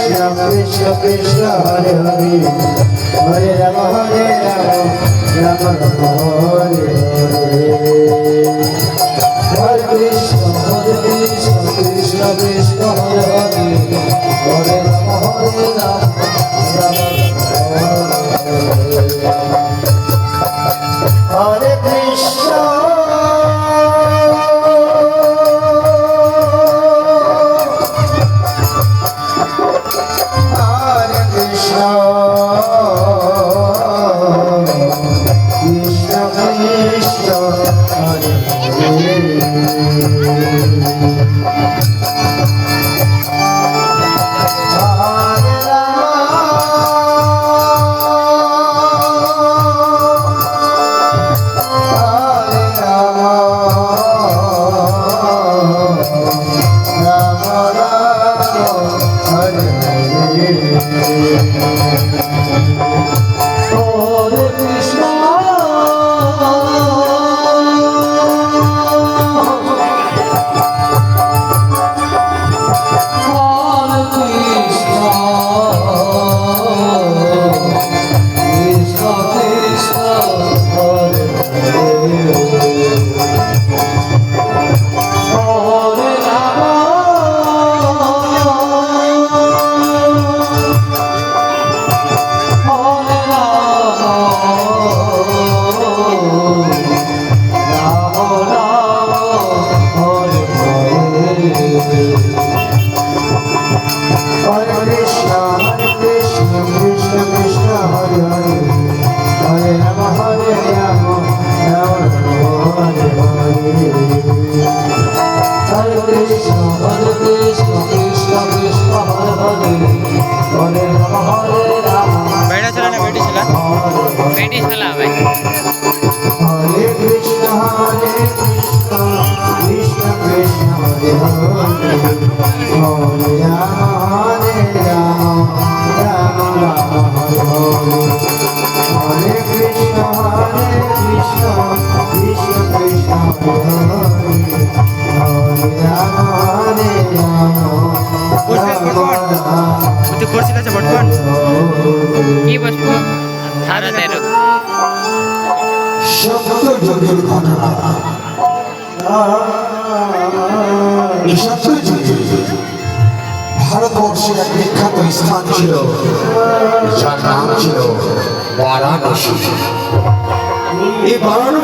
Krishna Krishna Hare Hare Hare Rama Rama Rama Hare Hare Hare Krishna Krishna Krishna Hare Hare Hare Rama Rama Hare Krishna बैठा चला ना बैठी चला भाई Hare Krishna Krishna Krishna Hare Hare Hare Rama Rama Rama Hare Hare Hare Krishna Krishna Krishna Hare Hare Hare Rama তুই করছিস আছে বটকন কি বসবো সারা তেরো সত্য যুগের ঘটনা সত্য যুগে ভারতবর্ষের এক বিখ্যাত স্থান ছিল যার নাম ছিল বারাণসী। এই বারাণসী